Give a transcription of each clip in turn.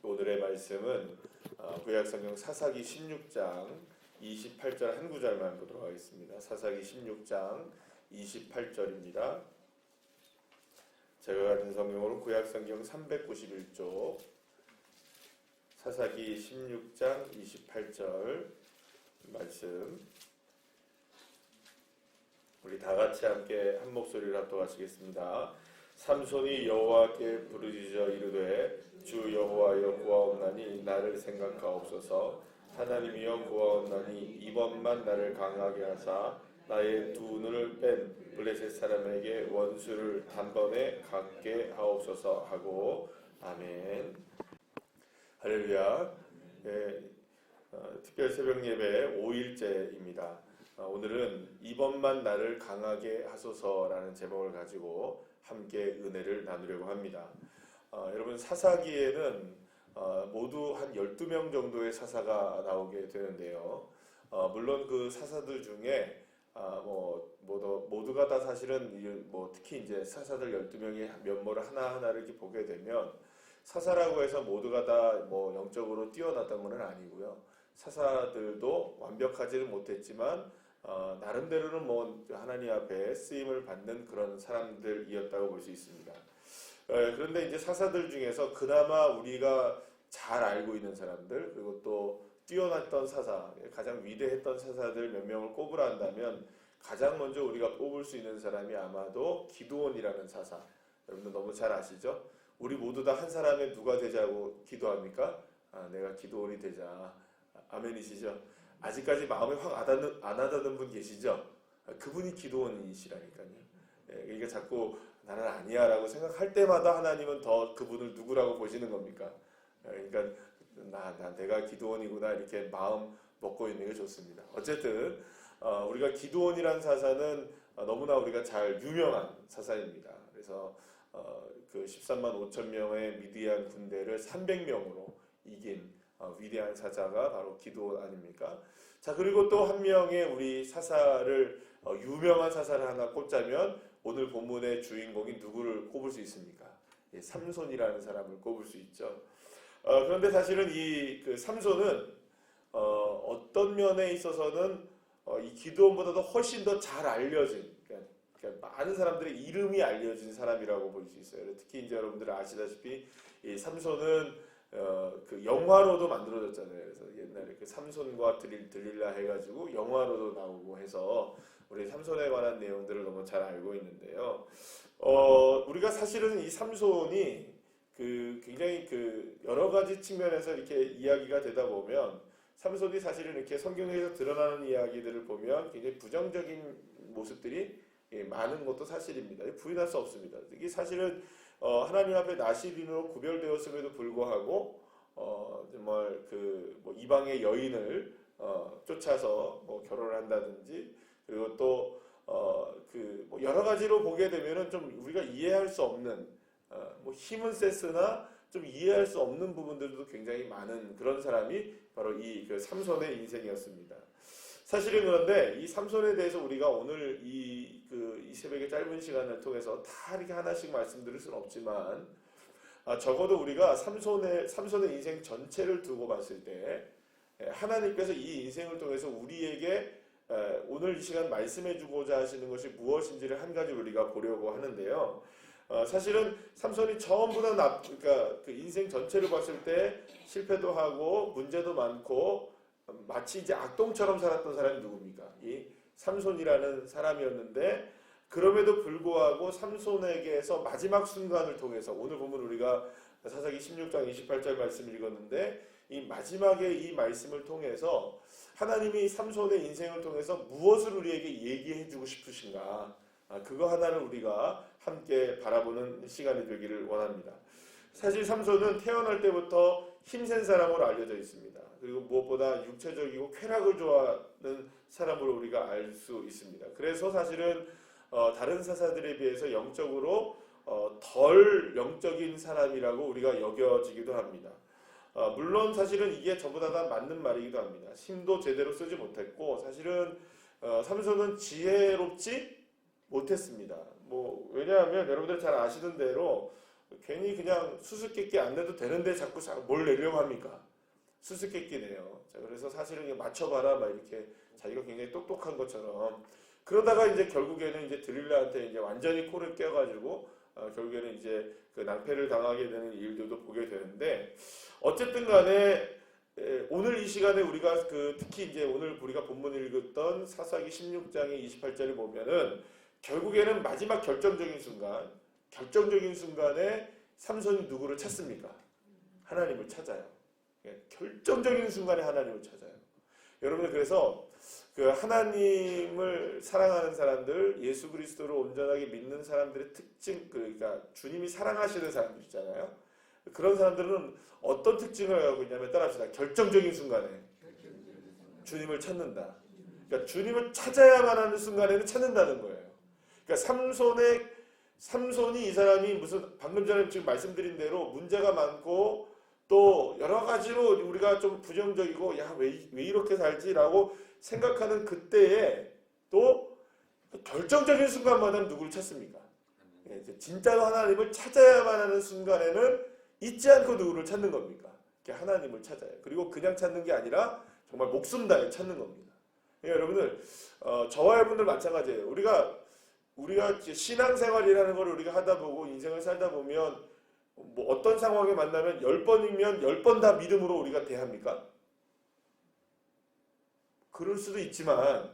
오늘의 말씀은 구약성경 사사기 16장 28절 한 구절만 보도록 하겠습니다. 사사기 16장 28절입니다. 제가 가진 성경으로 구약성경 391쪽 사사기 16장 28절 말씀, 우리 다같이 함께 한 목소리로 합독하시겠습니다. 삼손이 여호와께 부르짖어 이르되 주 여호와여 구하옵나니 나를 생각하옵소서. 하나님이여 구하옵나니 이번만 나를 강하게 하사 나의 두 눈을 뺀 블레셋 사람에게 원수를 단번에 갚게 하옵소서 하고. 아멘. 할렐루야. 특별 새벽 예배 5일째입니다. 오늘은 이번만 나를 강하게 하소서라는 제목을 가지고 함께 은혜를 나누려고 합니다. 여러분, 사사기에는 모두 한 12명 정도의 사사가 나오게 되는데요. 물론 그 사사들 중에 모두가 다 사실은 특히 이제 사사들 12명의 면모를 하나하나를 이렇게 보게 되면 사사라고 해서 모두가 다 영적으로 뛰어났던 건 아니고요. 사사들도 완벽하지는 못했지만 나름대로는 하나님 앞에 쓰임을 받는 그런 사람들이었다고 볼 수 있습니다. 그런데 이제 사사들 중에서 그나마 우리가 잘 알고 있는 사람들, 그리고 또 뛰어났던 사사, 가장 위대했던 사사들 몇 명을 꼽으라 한다면 가장 먼저 우리가 꼽을 수 있는 사람이 아마도 기드온이라는 사사. 여러분들 너무 잘 아시죠? 우리 모두 다 한 사람의 누가 되자고 기도합니까? 내가 기드온이 되자. 아멘이시죠? 아직까지 마음에 확 안 와닿는 분 계시죠? 그분이 기드온이시라니까요. 그러니까 자꾸 나는 아니야 라고 생각할 때마다 하나님은 더 그분을 누구라고 보시는 겁니까? 그러니까 내가 기드온이구나 이렇게 마음 먹고 있는 게 좋습니다. 어쨌든 우리가 기드온이라는 사사는 너무나 우리가 잘 유명한 사사입니다. 그래서 그 13만 5천 명의 미디안 군대를 300명으로 이긴 위대한 사자가 바로 기드온 아닙니까? 자, 그리고 또 한 명의 우리 사사를 유명한 사사를 하나 꼽자면 오늘 본문의 주인공이 누구를 꼽을 수 있습니까? 삼손이라는 사람을 꼽을 수 있죠. 그런데 사실은 그 삼손은 어떤 면에 있어서는 이 기드온보다도 훨씬 더 잘 알려진, 그러니까 많은 사람들의 이름이 알려진 사람이라고 볼 수 있어요. 특히 이제 여러분들 아시다시피 이 삼손은 그 영화로도 만들어졌잖아요. 그래서 옛날에 그 삼손과 드릴라 해가지고 영화로도 나오고 해서 우리 삼손에 관한 내용들을 너무 잘 알고 있는데요. 우리가 사실은 이 삼손이 굉장히 여러 가지 측면에서 이렇게 이야기가 되다 보면 삼손이 사실은 이렇게 성경에서 드러나는 이야기들을 보면 굉장히 부정적인 모습들이 많은 것도 사실입니다. 부인할 수 없습니다. 이게 사실은 하나님 앞에 나시린으로 구별되었음에도 불구하고 정말 이방의 여인을 쫓아서 결혼을 한다든지, 그리고 또 여러 가지로 보게 되면은 좀 우리가 이해할 수 없는 힘은 셌으나 좀 이해할 수 없는 부분들도 굉장히 많은 그런 사람이 바로 그 삼손의 인생이었습니다. 사실은 그런데 이 삼손에 대해서 우리가 오늘 이 새벽의 짧은 시간을 통해서 다 이렇게 하나씩 말씀드릴 수는 없지만, 적어도 우리가 삼손의 인생 전체를 두고 봤을 때 하나님께서 이 인생을 통해서 우리에게 오늘 이 시간 말씀해 주고자 하시는 것이 무엇인지를 한 가지 우리가 보려고 하는데요. 사실은 삼손이 전부 다 그러니까 그 인생 전체를 봤을 때 실패도 하고 문제도 많고 마치 이제 악동처럼 살았던 사람이 누굽니까? 이 삼손이라는 사람이었는데, 그럼에도 불구하고 삼손에게서 마지막 순간을 통해서 오늘 보면 우리가 사사기 16장 28절 말씀을 읽었는데, 이 마지막에 이 말씀을 통해서 하나님이 삼손의 인생을 통해서 무엇을 우리에게 얘기해 주고 싶으신가, 그거 하나를 우리가 함께 바라보는 시간이 되기를 원합니다. 사실 삼손은 태어날 때부터 힘센 사람으로 알려져 있습니다. 그리고 무엇보다 육체적이고 쾌락을 좋아하는 사람으로 우리가 알 수 있습니다. 그래서 사실은 다른 사사들에 비해서 영적으로 덜 영적인 사람이라고 우리가 여겨지기도 합니다. 물론 사실은 이게 전부 다 맞는 말이기도 합니다. 힘도 제대로 쓰지 못했고, 사실은 삼손은 지혜롭지 못했습니다. 왜냐하면 여러분들 잘 아시는 대로 괜히 그냥 수수께끼 안 내도 되는데 자꾸 뭘 내려고 합니까? 수수께끼네요. 자, 그래서 사실은 이게 맞춰봐라 막 이렇게 자기가 굉장히 똑똑한 것처럼 그러다가 이제 결국에는 이제 드릴라한테 이제 완전히 코를 껴가지고 결국에는 이제 그 낭패를 당하게 되는 일들도 보게 되는데 어쨌든 간에 오늘 이 시간에 우리가 특히 이제 오늘 우리가 본문 읽었던 사사기 16장의 28절을 보면은 결국에는 마지막 결정적인 순간에 삼손이 누구를 찾습니까? 하나님을 찾아요. 결정적인 순간에 하나님을 찾아요. 여러분들 그래서 그 하나님을 사랑하는 사람들, 예수 그리스도를 온전하게 믿는 사람들의 특징, 그러니까 주님이 사랑하시는 사람들 있잖아요. 그런 사람들은 어떤 특징을 가지고 있냐면 따라합시다. 결정적인 순간에 주님을 찾는다. 그러니까 주님을 찾아야만 하는 순간에는 찾는다는 거예요. 그러니까 삼손이 이 사람이 무슨 방금 전에 지금 말씀드린 대로 문제가 많고 또 여러 가지로 우리가 좀 부정적이고 야 왜 이렇게 살지라고 생각하는 그때에 또 결정적인 순간마다 누구를 찾습니까? 진짜로 하나님을 찾아야만 하는 순간에는 잊지 않고 누구를 찾는 겁니까? 하나님을 찾아요. 그리고 그냥 찾는 게 아니라 정말 목숨 다해 찾는 겁니다. 여러분들 저와 여러분들 마찬가지예요. 우리가 신앙생활이라는 걸 우리가 하다 보고 인생을 살다 보면 뭐 어떤 상황에 만나면 10번이면 10번 다 믿음으로 우리가 대합니까? 그럴 수도 있지만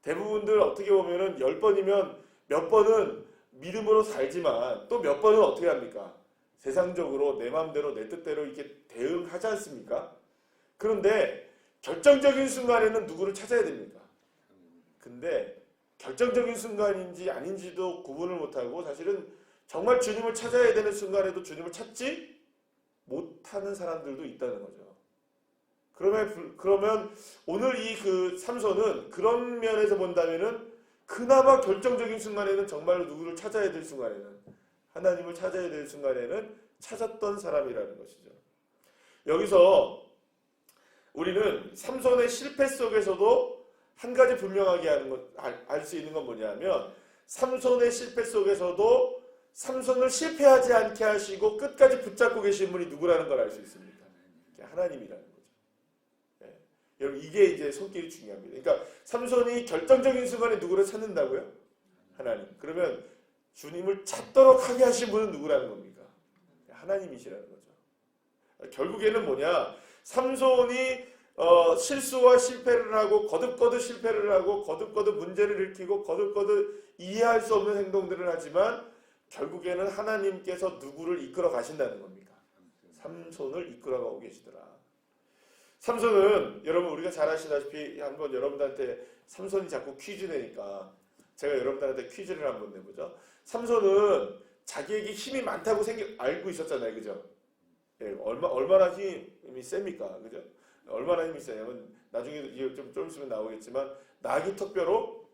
대부분들 어떻게 보면은 10번이면 몇 번은 믿음으로 살지만 또 몇 번은 어떻게 합니까? 세상적으로 내 마음대로 내 뜻대로 이렇게 대응하지 않습니까? 그런데 결정적인 순간에는 누구를 찾아야 됩니까? 근데 결정적인 순간인지 아닌지도 구분을 못하고 사실은 정말 주님을 찾아야 되는 순간에도 주님을 찾지 못하는 사람들도 있다는 거죠. 그러면 오늘 이 삼손은 그런 면에서 본다면은 그나마 결정적인 순간에는 정말로 누구를 찾아야 될 순간에는 하나님을 찾아야 될 순간에는 찾았던 사람이라는 것이죠. 여기서 우리는 삼손의 실패 속에서도 한 가지 분명하게 알 수 있는 건 뭐냐면 삼손의 실패 속에서도 삼손을 실패하지 않게 하시고 끝까지 붙잡고 계신 분이 누구라는 걸 알 수 있습니다. 하나님이라는 거죠. 여러분 이게 이제 손길이 중요합니다. 그러니까 삼손이 결정적인 순간에 누구를 찾는다고요? 하나님. 그러면 주님을 찾도록 하게 하신 분은 누구라는 겁니까? 하나님이시라는 거죠. 결국에는 뭐냐? 삼손이 실수와 실패를 하고 거듭거듭 실패를 하고 거듭거듭 문제를 일으키고 거듭거듭 이해할 수 없는 행동들을 하지만 결국에는 하나님께서 누구를 이끌어 가신다는 겁니까? 삼손을 이끌어가고 계시더라. 삼손은 여러분 우리가 잘 아시다시피 한번 여러분들한테 삼손이 자꾸 퀴즈 내니까 제가 여러분들한테 퀴즈를 한번 내보죠. 삼손은 자기에게 힘이 많다고 알고 있었잖아요. 그죠? 예, 얼마나 힘이 셉니까? 그죠? 얼마나 힘이 세냐면 나중에 좀 있으면 나오겠지만 나귀 턱뼈로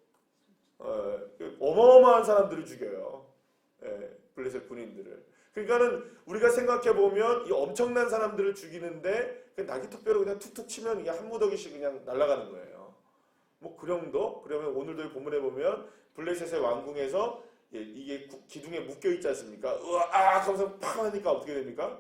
어마어마한 사람들을 죽여요. 예, 블레셋 군인들을. 그러니까는 우리가 생각해 보면 이 엄청난 사람들을 죽이는데 그 나귀 턱뼈로 그냥 툭툭 치면 이게 한 무더기씩 그냥 날아가는 거예요. 뭐 그 정도? 그러면 오늘도 본문에 보면 블레셋의 왕궁에서 이게 기둥에 묶여 있지 않습니까? 으악 하면서 팍 하니까 어떻게 됩니까?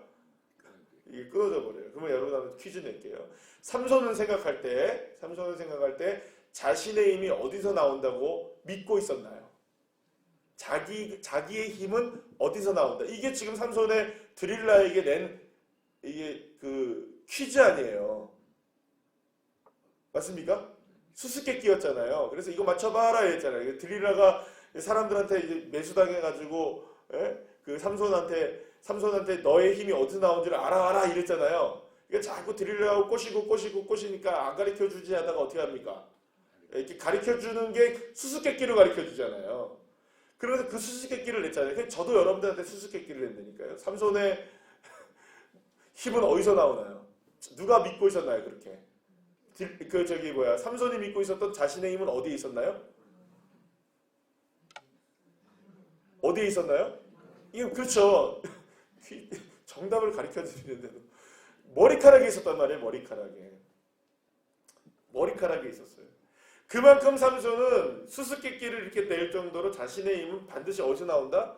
이게 끊어져 버려요. 그러면 여러분한테 퀴즈 낼게요. 삼손은 생각할 때 자신의 힘이 어디서 나온다고 믿고 있었나요? 자기의 힘은 어디서 나온다. 이게 지금 삼손의 드릴라에게 낸 이게 퀴즈 아니에요. 맞습니까? 수수께끼였잖아요. 그래서 이거 맞춰봐라 했잖아요. 드릴라가 사람들한테 이제 매수당해가지고 삼손한테 너의 힘이 어디서 나온지를 알아라 이랬잖아요. 그러니까 자꾸 드릴라고 꼬시니까 안 가르쳐주지 하다가 어떻게 합니까? 이렇게 가르쳐주는 게 수수께끼로 가르쳐주잖아요. 그래서 그 수수께끼를 냈잖아요. 저도 여러분들한테 수수께끼를 낸다니까요. 삼손의 힘은 어디서 나오나요? 누가 믿고 있었나요? 그렇게 삼손이 믿고 있었던 자신의 힘은 어디에 있었나요? 어디에 있었나요? 이거 그렇죠. 정답을 가르쳐주는데도 머리카락에 있었단 말이에요. 머리카락에 있었어요. 그만큼 삼손은 수수께끼를 이렇게 낼 정도로 자신의 힘은 반드시 어디서 나온다?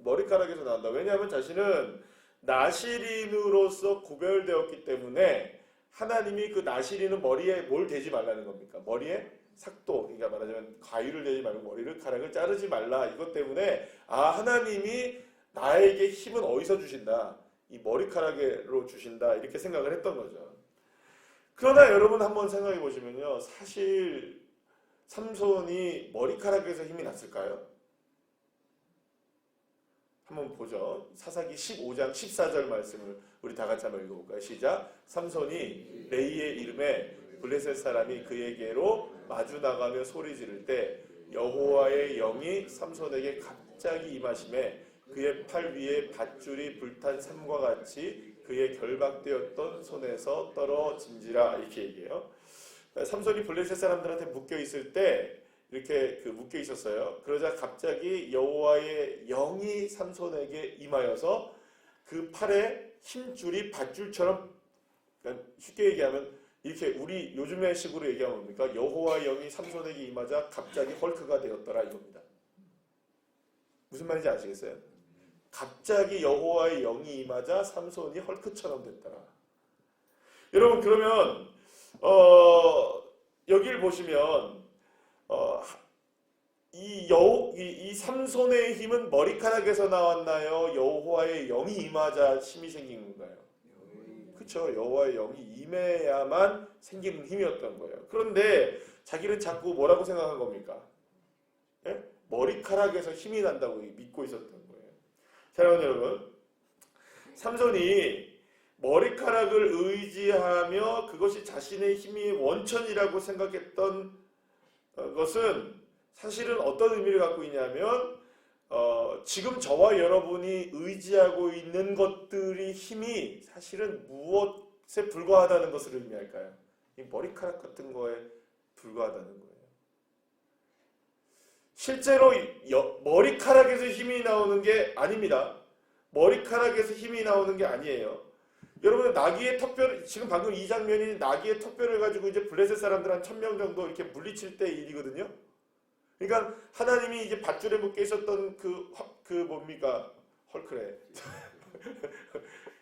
머리카락에서 나온다. 왜냐하면 자신은 나시린으로서 구별되었기 때문에 하나님이 그 나시린은 머리에 뭘 대지 말라는 겁니까? 머리에 삭도, 그러니까 말하자면 가위를 대지 말고 머리를 카락을 자르지 말라. 이것 때문에 하나님이 나에게 힘은 어디서 주신다? 이 머리카락으로 주신다. 이렇게 생각을 했던 거죠. 그러나 여러분 한번 생각해 보시면요. 사실 삼손이 머리카락에서 힘이 났을까요? 한번 보죠. 사사기 15장 14절 말씀을 우리 다 같이 한번 읽어볼까요? 시작. 삼손이 레이의 이름에 블레셋 사람이 그에게로 마주 나가며 소리 지를 때 여호와의 영이 삼손에게 갑자기 임하심에 그의 팔 위에 밧줄이 불탄 삼과 같이 그의 결박되었던 손에서 떨어진지라. 이렇게 얘기해요. 삼손이 블레셋 사람들한테 묶여 있을 때 이렇게 묶여 있었어요. 그러자 갑자기 여호와의 영이 삼손에게 임하여서 그 팔에 힘줄이 밧줄처럼, 그러니까 쉽게 얘기하면 이렇게 우리 요즘의 식으로 얘기하면 뭡니까? 여호와의 영이 삼손에게 임하자 갑자기 헐크가 되었더라 이겁니다. 무슨 말인지 아시겠어요? 갑자기 여호와의 영이 임하자 삼손이 헐크처럼 됐더라. 여러분 그러면 여기를 보시면 이 삼손의 힘은 머리카락에서 나왔나요? 여호와의 영이 임하자 힘이 생긴 건가요? 그렇죠. 여호와의 영이 임해야만 생기는 힘이었던 거예요. 그런데 자기는 자꾸 뭐라고 생각한 겁니까? 예? 머리카락에서 힘이 난다고 믿고 있었던 거예요. 자, 여러분, 삼손이 머리카락을 의지하며 그것이 자신의 힘의 원천이라고 생각했던 것은 사실은 어떤 의미를 갖고 있냐면 지금 저와 여러분이 의지하고 있는 것들이 힘이 사실은 무엇에 불과하다는 것을 의미할까요? 이 머리카락 같은 거에 불과하다는 거예요. 실제로 머리카락에서 힘이 나오는 게 아닙니다. 머리카락에서 힘이 나오는 게 아니에요. 여러분 나귀의 턱뼈를, 지금 방금 이 장면이 나귀의 턱뼈를 가지고 이제 블레셋 사람들 한 1000명 정도 이렇게 물리칠 때 일이거든요. 그러니까 하나님이 이제 밧줄에 묶여 있었던 그 뭡니까? 헐크래.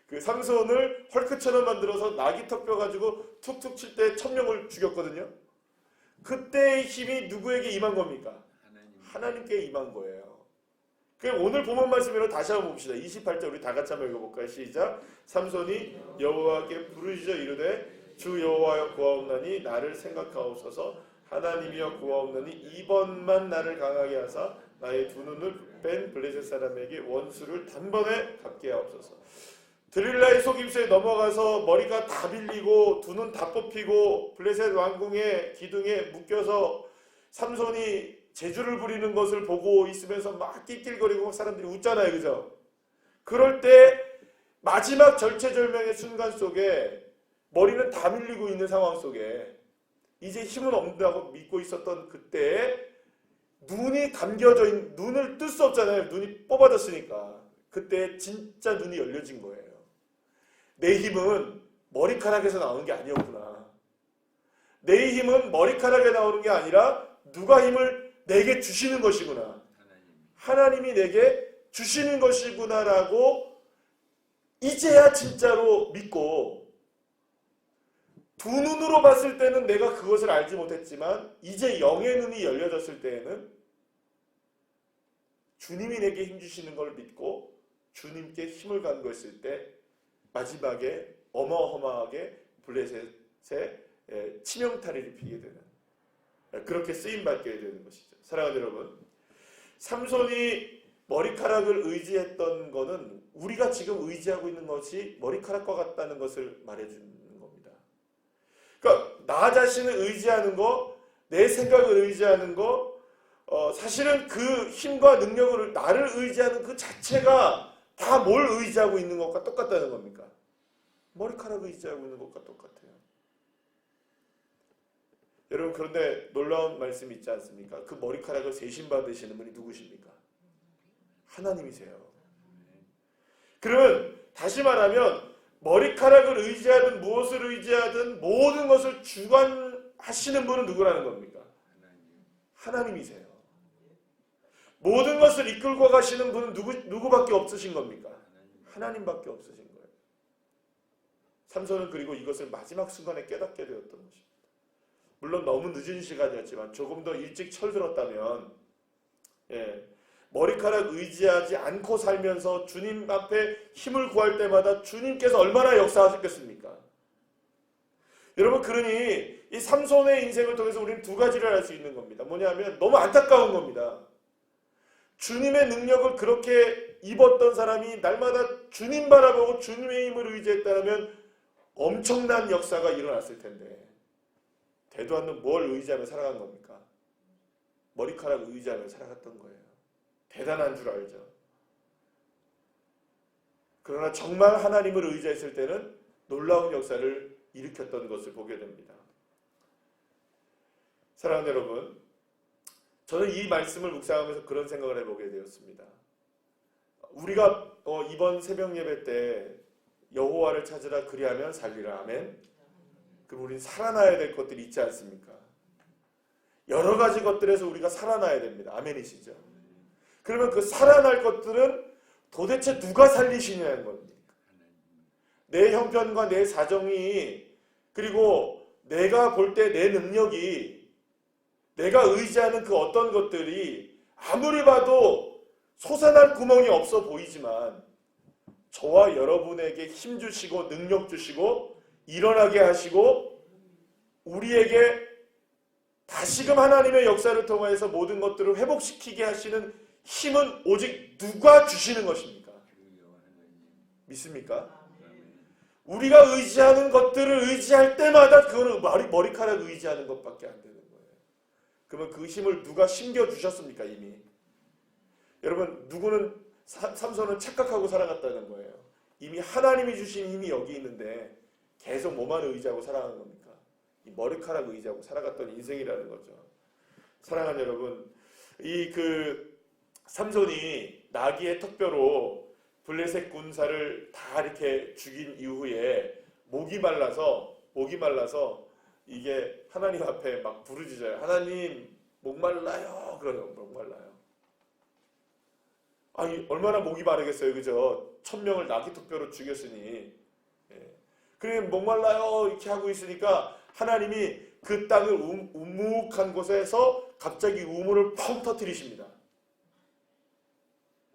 그 삼손을 헐크처럼 만들어서 나귀 턱뼈 가지고 툭툭 칠 때 1000명을 죽였거든요. 그때의 힘이 누구에게 임한 겁니까? 하나님께 임한 거예요. 그럼 오늘 본문 말씀으로 다시 한번 봅시다. 28절 우리 다 같이 한번 읽어볼까요? 시작. 삼손이 여호와께 부르짖어 이르되 주 여호와여 구하옵나니 나를 생각하옵소서. 하나님이여 구하옵나니 이번만 나를 강하게 하사 나의 두 눈을 뺀 블레셋 사람에게 원수를 단번에 갚게 하옵소서. 드릴라의 속임수에 넘어가서 머리가 다 빌리고 두 눈 다 뽑히고 블레셋 왕궁의 기둥에 묶여서 삼손이 재주를 부리는 것을 보고 있으면서 막 낄낄거리고 사람들이 웃잖아요. 그죠? 그럴 때 마지막 절체절명의 순간 속에 머리는 다 밀리고 있는 상황 속에 이제 힘은 없다고 믿고 있었던 그때에 눈이 감겨져 있는, 눈을 뜰 수 없잖아요. 눈이 뽑아졌으니까. 그때 진짜 눈이 열려진 거예요. 내 힘은 머리카락에서 나오는 게 아니었구나. 내 힘은 머리카락에 나오는 게 아니라 누가 힘을 내게 주시는 것이구나. 하나님이 내게 주시는 것이구나라고 이제야 진짜로 믿고, 두 눈으로 봤을 때는 내가 그것을 알지 못했지만 이제 영의 눈이 열려졌을 때에는 주님이 내게 힘 주시는 걸 믿고 주님께 힘을 간구했을 때 마지막에 어마어마하게 블레셋에 치명타를 입히게 되는, 그렇게 쓰임받게 되는 것이죠. 사랑하는 여러분, 삼손이 머리카락을 의지했던 것은 우리가 지금 의지하고 있는 것이 머리카락과 같다는 것을 말해주는 겁니다. 그러니까 나 자신을 의지하는 거, 내 생각을 의지하는 거, 사실은 그 힘과 능력을 나를 의지하는 그 자체가 다 뭘 의지하고 있는 것과 똑같다는 겁니까? 머리카락을 의지하고 있는 것과 똑같아요. 여러분, 그런데 놀라운 말씀이 있지 않습니까? 그 머리카락을 세신받으시는 분이 누구십니까? 하나님이세요. 그러면 다시 말하면 머리카락을 의지하든 무엇을 의지하든 모든 것을 주관하시는 분은 누구라는 겁니까? 하나님이세요. 모든 것을 이끌고 가시는 분은 누구밖에 없으신 겁니까? 하나님밖에 없으신 거예요. 삼손은 그리고 이것을 마지막 순간에 깨닫게 되었던 것입니다. 물론 너무 늦은 시간이었지만 조금 더 일찍 철들었다면 머리카락 의지하지 않고 살면서 주님 앞에 힘을 구할 때마다 주님께서 얼마나 역사하셨겠습니까? 여러분, 그러니 이 삼손의 인생을 통해서 우리는 두 가지를 알 수 있는 겁니다. 뭐냐면 너무 안타까운 겁니다. 주님의 능력을 그렇게 입었던 사람이 날마다 주님 바라보고 주님의 힘을 의지했다면 엄청난 역사가 일어났을 텐데 되도 않는 뭘 의지하며 살아간 겁니까? 머리카락 의지하며 살아갔던 거예요. 대단한 줄 알죠. 그러나 정말 하나님을 의지했을 때는 놀라운 역사를 일으켰던 것을 보게 됩니다. 사랑하는 여러분, 저는 이 말씀을 묵상하면서 그런 생각을 해보게 되었습니다. 우리가 이번 새벽 예배 때 여호와를 찾으라 그리하면 살리라. 아멘. 그럼 우리는 살아나야 될 것들이 있지 않습니까? 여러 가지 것들에서 우리가 살아나야 됩니다. 아멘이시죠? 그러면 그 살아날 것들은 도대체 누가 살리시냐는 겁니다. 내 형편과 내 사정이, 그리고 내가 볼 때 내 능력이, 내가 의지하는 그 어떤 것들이 아무리 봐도 솟아날 구멍이 없어 보이지만 저와 여러분에게 힘 주시고 능력 주시고 일어나게 하시고 우리에게 다시금 하나님의 역사를 통해서 모든 것들을 회복시키게 하시는 힘은 오직 누가 주시는 것입니까? 믿습니까? 우리가 의지하는 것들을 의지할 때마다 그거는 머리카락 의지하는 것밖에 안 되는 거예요. 그러면 그 힘을 누가 심겨주셨습니까? 이미. 여러분, 누구는 삼손은 착각하고 살아갔다는 거예요. 이미 하나님이 주신 힘이 여기 있는데 계속 뭐만 의지하고 살아가는 겁니까? 이 머리카락 의지하고 살아갔던 인생이라는 거죠. 사랑하는 여러분, 삼손이 나귀의 턱뼈로 블레셋 군사를 다 이렇게 죽인 이후에 목이 말라서 이게 하나님 앞에 막 부르짖어요. 하나님, 목말라요. 그래요. 목말라요. 아니, 얼마나 목이 마르겠어요. 그죠? 1000명을 나귀 턱뼈로 죽였으니. 그래, 목말라요. 이렇게 하고 있으니까 하나님이 그 땅을 우묵한 곳에서 갑자기 우물을 펑 터뜨리십니다.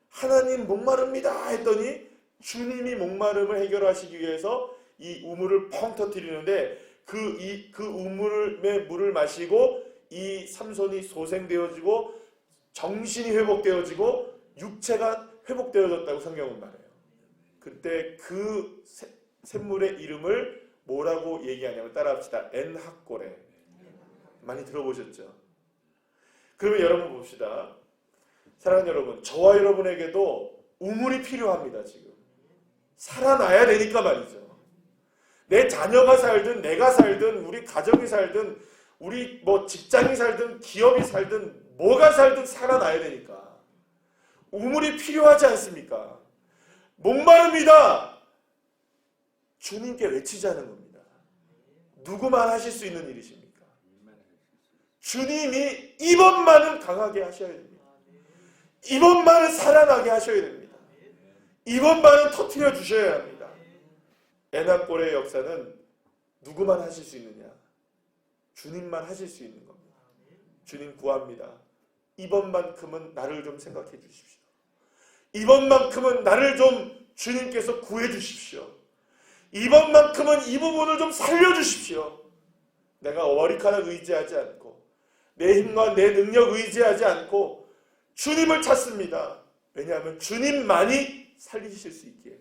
하나님 목마릅니다 했더니 주님이 목마름을 해결하시기 위해서 이 우물을 펑 터뜨리는데 그 우물의 물을 마시고 이 삼손이 소생되어지고 정신이 회복되어지고 육체가 회복되어졌다고 성경은 말해요. 그때 그 샘물의 이름을 뭐라고 얘기하냐면 따라합시다. 엔하꼬레. 많이 들어보셨죠? 그러면 여러분 봅시다. 사랑하는 여러분, 저와 여러분에게도 우물이 필요합니다. 지금 살아나야 되니까 말이죠. 내 자녀가 살든 내가 살든 우리 가정이 살든 우리 직장이 살든 기업이 살든 뭐가 살든 살아나야 되니까 우물이 필요하지 않습니까? 목마릅니다. 주님께 외치자는 겁니다. 누구만 하실 수 있는 일이십니까? 주님이 이번만은 강하게 하셔야 됩니다. 이번만은 살아나게 하셔야 됩니다. 이번만은 터뜨려 주셔야 합니다. 엔하골의 역사는 누구만 하실 수 있느냐? 주님만 하실 수 있는 겁니다. 주님 구합니다. 이번만큼은 나를 좀 생각해 주십시오. 이번만큼은 나를 좀 주님께서 구해 주십시오. 이번만큼은 이 부분을 좀 살려 주십시오. 내가 머리카락 의지하지 않고 내 힘과 내 능력 의지하지 않고 주님을 찾습니다. 왜냐하면 주님만이 살리실 수 있기에.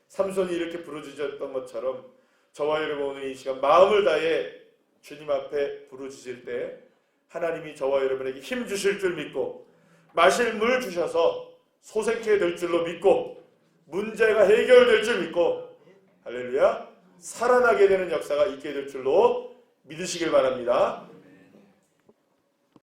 삼손이 이렇게 부르짖었던 것처럼 저와 여러분 오늘 이 시간 마음을 다해 주님 앞에 부르짖을 때 하나님이 저와 여러분에게 힘 주실 줄 믿고 마실 물 주셔서 소생케 될 줄로 믿고 문제가 해결될 줄 믿고 할렐루야 살아나게 되는 역사가 있게 될 줄로 믿으시길 바랍니다.